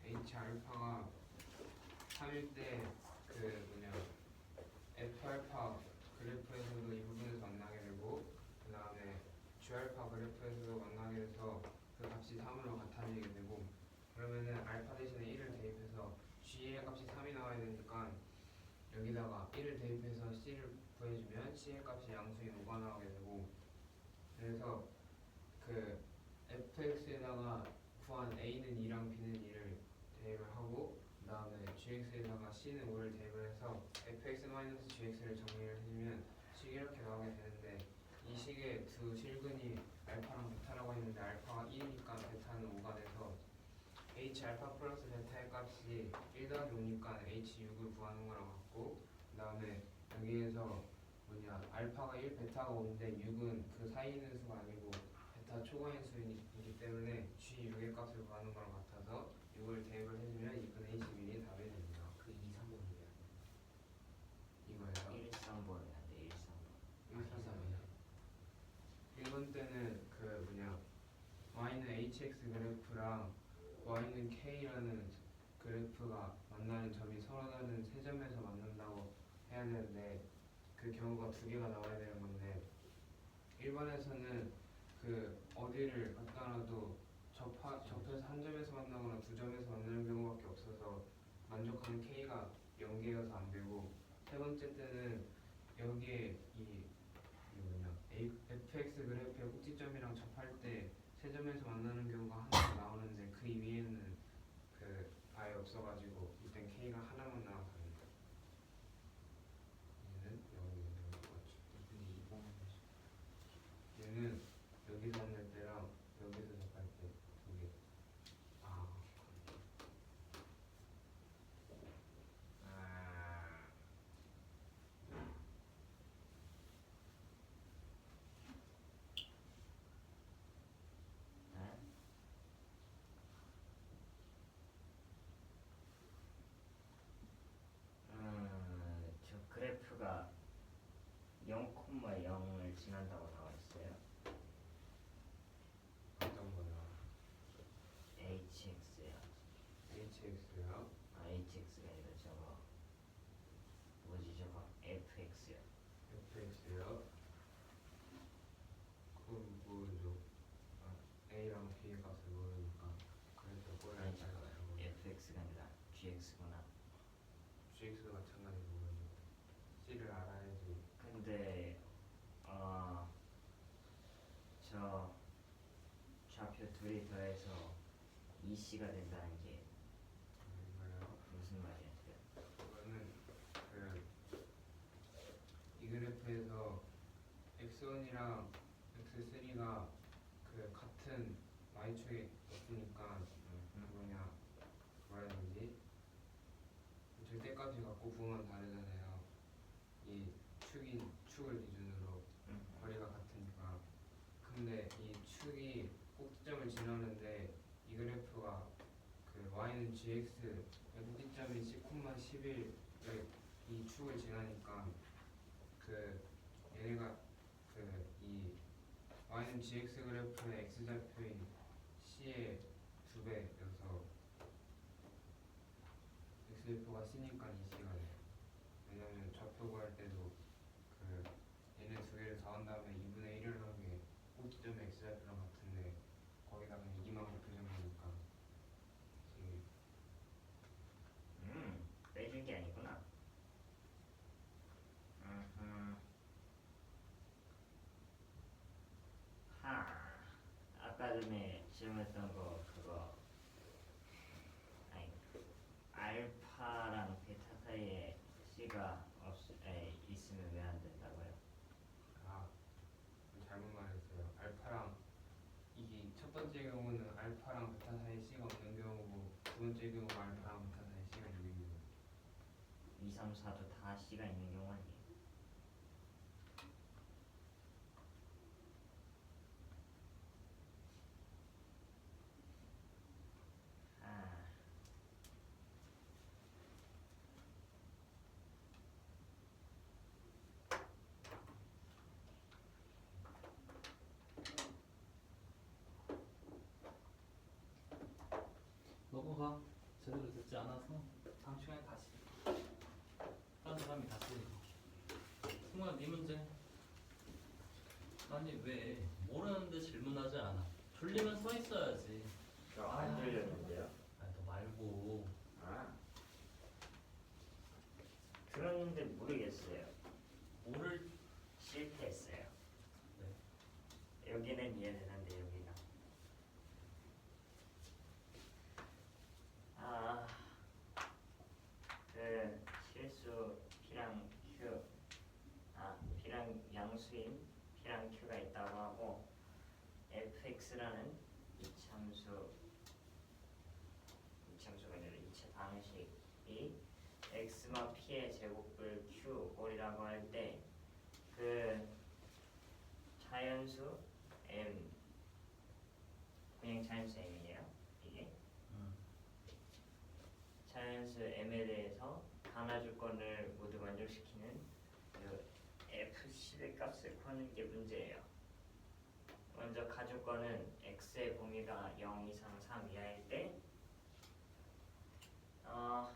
h 알파가 3일 때 그 뭐냐 f 알파 그래프에서도 이 부분에서 만나게 되고 그 다음에 g 알파 그래프에서도 만나게 돼서 그 값이 3으로 같아지게 되고 그러면은 알파 대신에 1을 대입해서 g의 값이 3이 나와야 되니까 여기다가 1을 대입해서 c를 구해주면 c의 값이 양수인 5가 나오게 되고 그래서 그 fx에다가 구한 a는 2랑 b는 2를 대입을 하고 그 다음에 gx에다가 c는 5를 대입을 해서 fx-gx를 정리를 해주면 식이 이렇게 나오게 되는데 이 식의 두 실근이 알파랑 베타라고 했는데 알파가 1이니까 베타는 5가 돼서 h 알파 플러스 베타의 값이 1 더하기 5니까 h6을 구하는 거랑 같고 그 다음에 여기에서 뭐냐 알파가 1 베타가 5인데 6은 그 사이에 있는 수가 아니고 베타 초과인 수이기 때문에 g6의 값을 구하는 거랑 같아서 6을 대입을 해주면 2분의 21이 답이 됩니다. 그 2, 3번이 이거예요. 1, 3번 해야 돼. 1, 3번. 1번 때는 그 뭐냐 y는 hx 그래프랑 y는 k라는 그래프가 만나는 점이 서로 다른 세 점에서 만난다고 해야 되는데 그 경우가 두 개가 나와야 되는 건데 1번에서는 그 어디를 갖다놔도 접해서 한 점에서 만나거나 두 점에서 만나는 경우밖에 없어서 만족하는 k가 0개여서 안 되고 세 번째 때는 여기에 이 뭐냐 fx 그래프의 꼭지점이랑 접할 때 세 점에서 만나는 경우가 하나 나오는데 그 위에는 그 아예 없어가지고 이땐 k가 하나만 나와서 됩니다. 얘는 여기 있는 것 같죠. 얘는 여기서 만날 때랑 여기서 접할 때 두 개. 아 저 그래프가 0,0을 지난다고 나와 있어요. 어떤 거요? hx요. hx요? 아, hx가 아니라 저거 뭐지 저거 fx요. fx요? 그건 모르죠. a랑 b의 값을 모르니까 그래서 꼬야 아니 할 잠깐만. fx가 아니라 gx구나. gx도 마찬가지로 모르죠. c를 알아야지. 근데 저 좌표 둘이 더해서 2c가 된다는 게 이거요. 무슨 말이야? 이거는 그 이 그래프에서 x1이랑 x3가 그 같은 y축에 있으니까 그 뭐냐 뭐라 해야 되지? 절대값이 갖고 부호만 다르잖아요. 이 축을 기준으로 거리가 같으니까. 근데 이 축이 꼭지점을 지나는데 이 그래프가 그 y는 gx 꼭지점이 c,11의 이 축을 지나니까 그 얘네가 그 이 y는 gx 그래프의 x좌표인 C의 2배여서 X좌표가 C니까 2C가 돼요. 왜냐면 좌표 구할 때도 그 얘네 두 개를 더한 다음에 2분의 1을 한 게 꼭지점의 X좌표랑 같은데 거기다가 2만 곱해준 거니까 이게 빼준 게 아니구나. 아까 전에 질문했던 거 그거 아니 알파랑 베타 사이에 C가 있으면 왜 안 된다고요? 잘못 말했어요. 알파랑 이게 첫 번째 경우는 알파랑 베타 사이에 C가 없는 경우고 두 번째 경우 알파랑 베타 사이에 C가 있는 경우. 2, 3, 4도 다 C가 있는 경우 아니에요? 넘어가. 제대로 듣지 않아서 다음 시간에 다시. 다른 사람이 다시. 승우야, 네 문제. 아니 왜 모르는데 질문하지 않아? 졸리면 서 있어야지. 저 안 들렸는데요? 아니 너 말고. 들었는데 모르겠어요. 모를. 실패했어요. 네. 여기는 이해되는데 여기가 그 실수 P랑 Q P랑 양수인 P랑 Q가 있다고 하고 fx라는 이참수가 아니라 이체 방식이 x마 p의 제곱을 q꼴이라고 할 때 그 자연수 m 그냥 자연수 m이에요. 이게 자연수 m에 대해서 가나 조건을 모두 만족시키는 그 fc의 값을 구하는 게 문제예요. 먼저 가조건은 x의 범위가 0 이상 3 이하일 때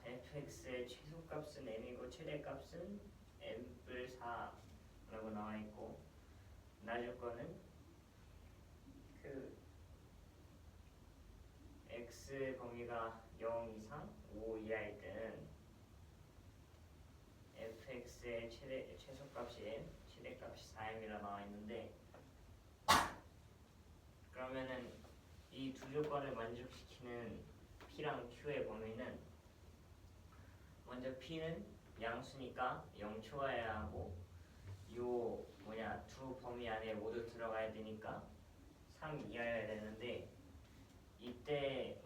fx의 최소값은 m이고 최대값은 m뿔 4라고 나와있고 나조건은 그 x의 범위가 0 이상 5 이하일 때는 fx의 최소값이 m, 최대값이 4m이라 나와있는데 그러면은 이 두 조건을 만족시키는 P랑 Q의 범위는 먼저 P는 양수니까 0초가야 하고 요 두 범위 안에 모두 들어가야 되니까 3 이하여야 되는데 이때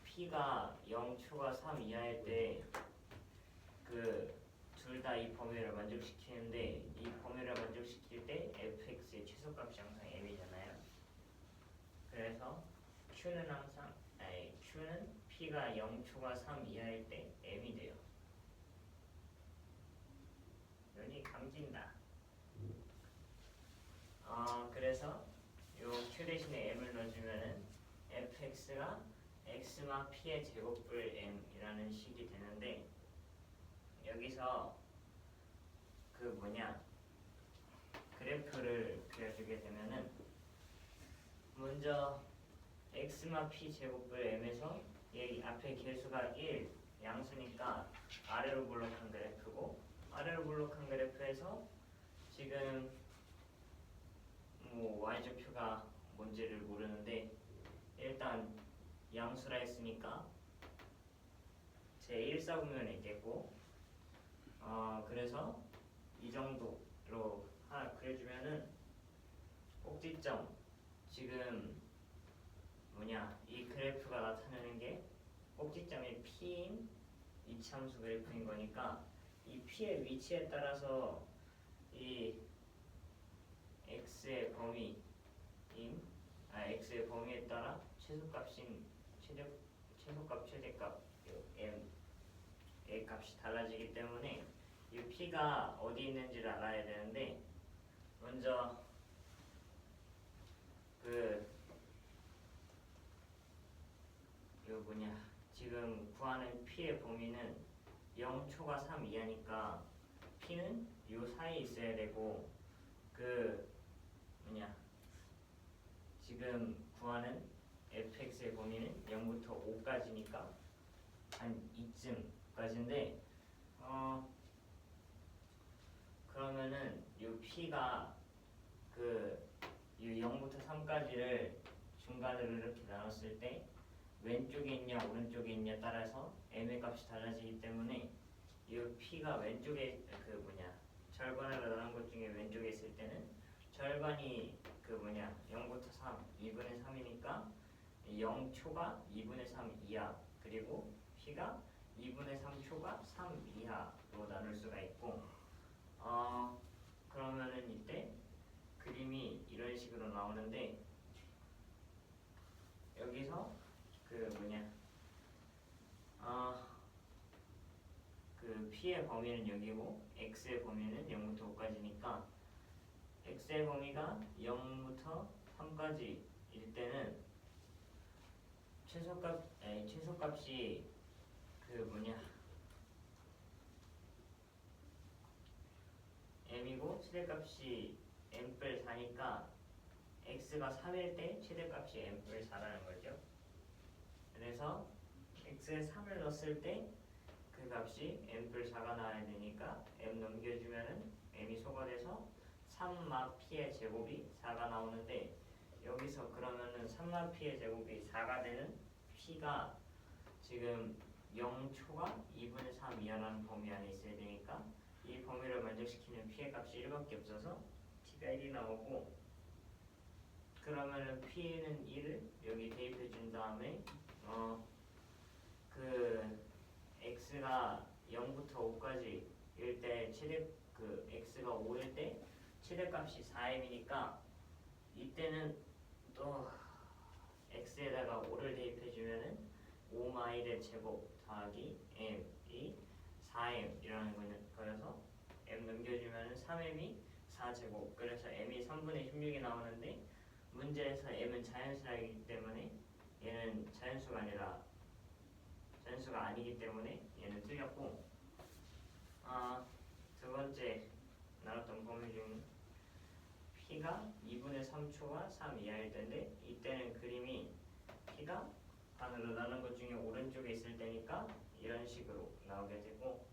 P가 0초가 3 이하일 때 그 둘 다 이 범위를 만족시키는데 이 범위를 만족시킬 때 fx의 최소값이 항상 m이잖아요. 그래서 q는 P가 0초가 3 이하일 때 m이 돼요. 눈이 감긴다. 그래서 요 q 대신에 m을 넣어주면은 fx가 x마 p의 제곱불 m이라는 식이 되는데 여기서 그 그래프를 그려주게 되면은 먼저 x마 p 제곱불 m에서 얘 앞에 개수가 1 양수니까 아래로 볼록한 그래프고 아래로 볼록한 그래프에서 지금 y좌표가 뭔지를 모르는데 일단 양수라 했으니까 제 1사분면에 있겠고 그래서 이 정도로 하나 그려주면은 꼭지점 지금 이 그래프가 나타내는 게 꼭지점이 P인 이참수 그래프인 거니까 이 P의 위치에 따라서 이 X의 범위에 따라 최소값인 최소값 최대값 M의 값이 달라지기 때문에 이 P가 어디 있는지를 알아야 되는데 먼저 그 이거 뭐냐 지금 구하는 p의 범위는 0초가 3 이하니까 p는 요 사이에 있어야 되고 그 뭐냐 지금 구하는 fx의 범위는 0부터 5까지니까 한 이쯤까지인데 그러면은 요 p가 그 요 0부터 3까지를 중간으로 이렇게 나눴을 때 왼쪽에 있냐 오른쪽에 있냐 따라서 m의 값이 달라지기 때문에 이 p가 왼쪽에 그 뭐냐 절반으로 나눈 것 중에 왼쪽에 있을 때는 절반이 그 뭐냐 0부터 3 2분의 3이니까 0초가 2분의 3 이하 그리고 p가 2분의 3초가 3 이하로 나눌 수가 있고 그러면은 이때 그림이 이런 식으로 나오는데 여기서 그 뭐냐 그 p의 범위는 여기고 x의 범위는 0부터 5까지니까 x의 범위가 0부터 3까지일 때는 최소값이 그 뭐냐 m이고 최대값이 m 뿔 4니까 x가 3일 때 최대값이 m 뿔 4라는 거죠. 그래서 x에 3을 넣었을 때 그 값이 m 뿔 4가 나와야 되니까 m 넘겨주면은 m이 소거돼서 3마 p의 제곱이 4가 나오는데 여기서 그러면은 3마 p의 제곱이 4가 되는 p가 지금 0초가 2분의 3 이하라는 범위 안에 있어야 되니까 이 범위를 만족시키는 p의 값이 1밖에 없어서 p가 1이 나오고 그러면은 p는 1을 여기 대입해 준 다음에 그 x가 0부터 5까지일 때 최대 그 x가 5일 때 최대값이 4m이니까 이때는 또 x에다가 5를 대입해 주면은 5마일의 제곱 더하기 m이 4m이라는 거여서 m 넘겨주면은 3m이 4제곱 그래서 m이 3분의 16이 나오는데 문제에서 m은 자연수이기 때문에 얘는 자연수가 아니기 때문에 얘는 틀렸고 두 번째 나눴던 범위 중 p가 2분의 3초가 3 이하일 텐데 이때는 그림이 p가 반으로 나눈 것 중에 오른쪽에 있을 때니까 이런 식으로 나오게 되고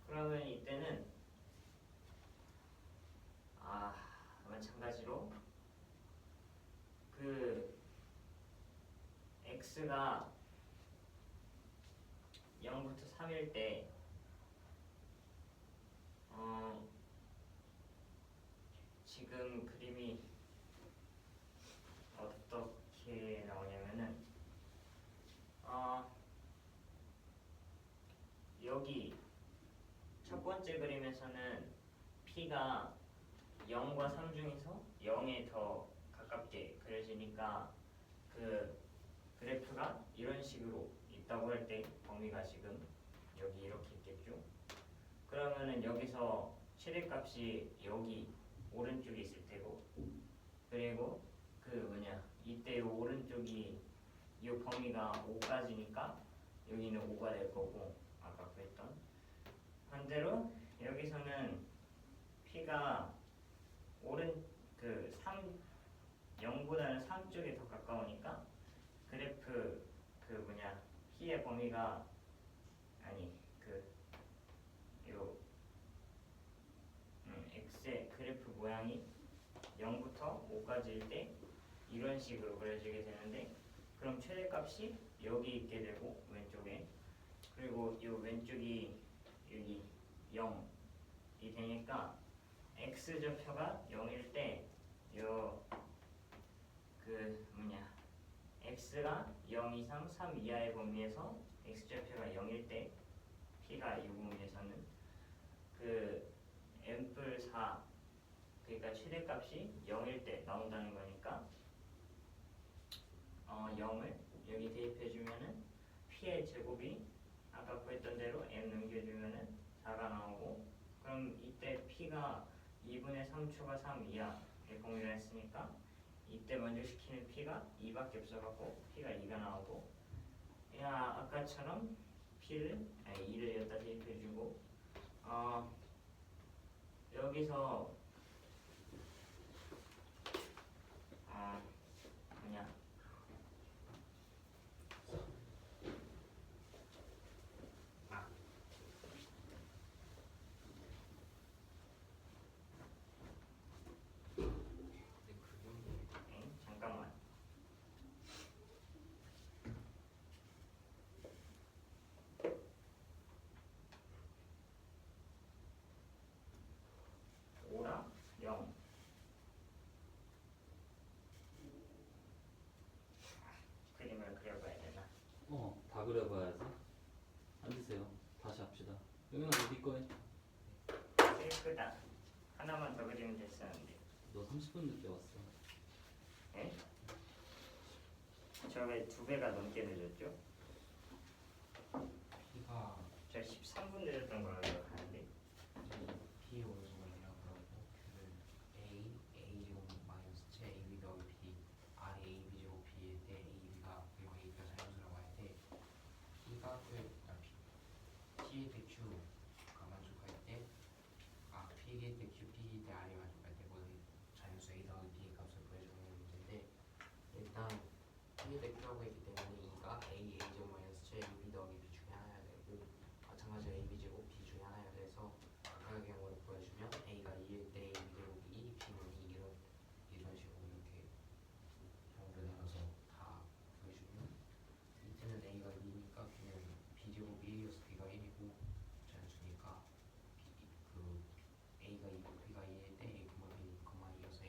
그러면 이때는 마찬가지로 그 x가 0부터 3일 때 지금 그림이 어떻게 나오냐면은 여기 첫 번째 그림에서는 p가 0과 3 중에서 0에 더 가깝게 그려지니까 그 그래프가 이런 식으로 있다고 할 때 범위가 지금 여기 이렇게 있겠죠. 그러면은 여기서 최대값이 여기 오른쪽에 있을 테고 그리고 그 뭐냐 이때 요 오른쪽이 이 범위가 5까지니까 여기는 5가 될 거고 아까 그랬던 반대로 여기서는 p가 그 0보다는 3 쪽에 더 가까우니까 그래프 그 뭐냐 p의 범위가 x의 그래프 모양이 0부터 5까지일 때 이런 식으로 그려지게 되는데 그럼 최대값이 여기 있게 되고 왼쪽에 그리고 이 왼쪽이 여기 0이 되니까 x좌표가 0일 때 그 뭐냐 x가 0 이상 3 이하의 범위에서 x좌표가 0일 때 p가 이 범위에서는 그 m뿔 4 그러니까 최대값이 0일 때 나온다는 거니까 0을 여기 대입해주면은 p의 제곱이 아까 구했던 대로 m 넘겨주면은 4가 나오고 그럼 이때 p가 2분의 3초가 3 이하 범위를 했으니까 이때 만족시키는 p가 2밖에 없어갖고 p가 2가 나오고 야 아까처럼 p를 2를 여기다 대입해주고 여기서 뭐냐 근데 그게 잠깐만 오랑 0 그림을 그려봐야 되나? 다 그려봐야지. 앉으세요. 다시 합시다. 영현아 어디 거해? 크다 하나만 더 그리면 됐었는데 너 30분 늦게 왔어. 에? 저 왜 2배가 넘게 늦었죠? P가 저 13분 늦었던 걸로 기억하는데 P 원소분이라 그러고 Q를 A 제곱 마이너스 제 AB 더하기 B R이 AB 제곱 B일 때 AB가 그리고 AB가 자연수라고 할 때 P가 P일 때 Q가 만족할 때 P일 때 Q, P일 때 R이 만족할 때 모두 자연수 A 더하기 B 값을 구해주는 문제인데 일단 P일 때 Q라고 했기 때문에 E가 A 제곱 마이너스 제 AB 더하기 B 중에 하나여야 되고 마찬가지로 AB 제곱 B 중에 하나여야 돼서 각각의 경우를 보여주면 A가 2일 때 AB 제곱이 B는 2 이런 식으로 이렇게 경우를 나눠서 다 보여주면 이때는 A가 2니까 B는 B 제곱이 1이어서 B가 1이고 자연수니까 그 A가 2고 B가 2일 때 A, B, 2여서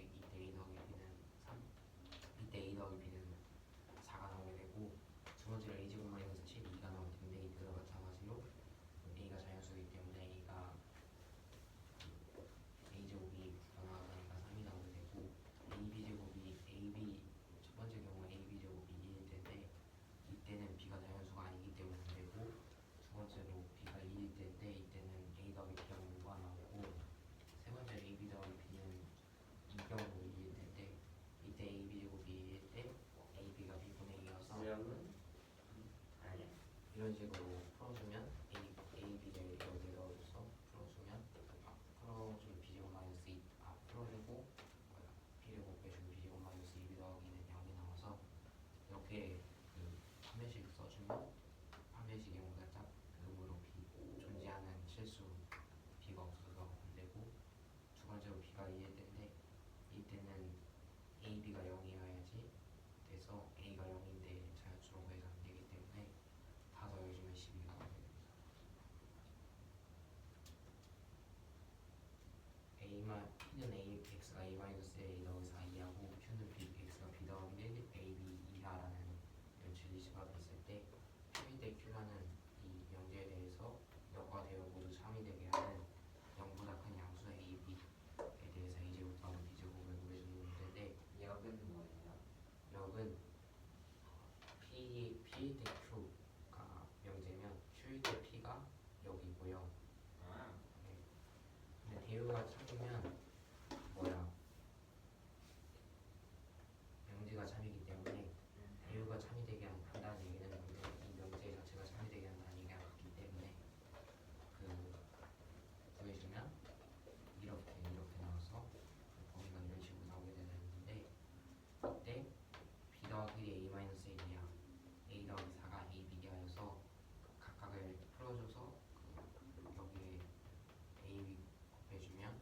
이때 A 더하기 B는 3 이때 A 더하기 B는 4가 나오게 되고 두 번째로 A 제곱 마이너스 7, 2가 나올 텐데 이때도 마찬가지로 A가 자연수이기 때문에 A가 A 제곱이 9가 나가니까 3이 나오게 되고 AB 제곱이 AB 첫 번째 경우 AB 제곱이 2일 텐데 이때는 B가 자연수가 아니기 때문에 안 되고 두 번째로 B가 2일 텐데 이때는 A 더하기 B가 5가 나오고 세 번째로 AB 더하기 B는 이 경우로 2일 텐데 이때 AB 제곱이 2일 때 AB가 B분의 2여서 아니야 이런 식으로 풀어주면 AB를 여기에 넣어줘서 풀어주면 풀어주면 B제곱 마이너스 2 풀어주고 B를 곱해주면 B제곱 마이너스 2B 더하기는 0이 나와서 이렇게 그 판별식 써주면 판별식 경우가 딱 음으로 존재하는 실수 B가 없어서 안 되고 두 번째로 B가 2일 텐데 이때는 AB가 0이어야지 돼서 A가 0인데 자연수라고 해서 안 되기 때문에 다 더해주면 12가 나오게 됩니다. P는 X가 A 마이너스 A 더하기 4 2하고 Q는 X가 B 더하기 1 AB 2다라는 이런 진리식을 했을 때 Q일 때 Q라는 이 명제에 대해서 여과 대여 모두 참이 되게 하는 0보다 큰 양수 AB에 대해서 A제곱 더하기 B제곱을 구해주는 문제인데 역은 뭐예요? 역은 P일 때 Q가 명제면 Q일 때 P가 역이고요. 네. 근데 대우가 참이면 명제가 참이기 때문에 대우가 참이 되게 한다는 얘기는 이 명제 자체가 참이 되게 한다는 얘기가 맞기 때문에 구해주면 이렇게 나와서 범위가 이런 식으로 나오게 되는데 이때 B 더하기 1이 A 마이너스 1이야. A 더하기 4가 A, B 하여서 각각을 풀어줘서 여기에 A, B 곱해주면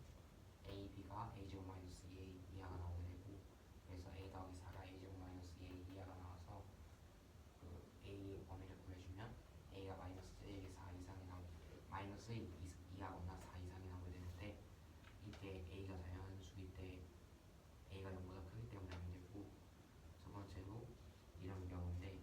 A, B가 A 제곱 마이너스 2A 이하가 나오게 되고 그래서 A 더하기 4가 A 제곱 마이너스 2A 이하가 나와서 A 범위를 구해주면 A가 마이너스 1, 4 이상이 나오고 마이너스 1 이하거나 4 이상이 나오게 되는데 이때 A가 자연수일 때 A가 0보다 크기 때문에 안 되고 두 번째로 이런 경우인데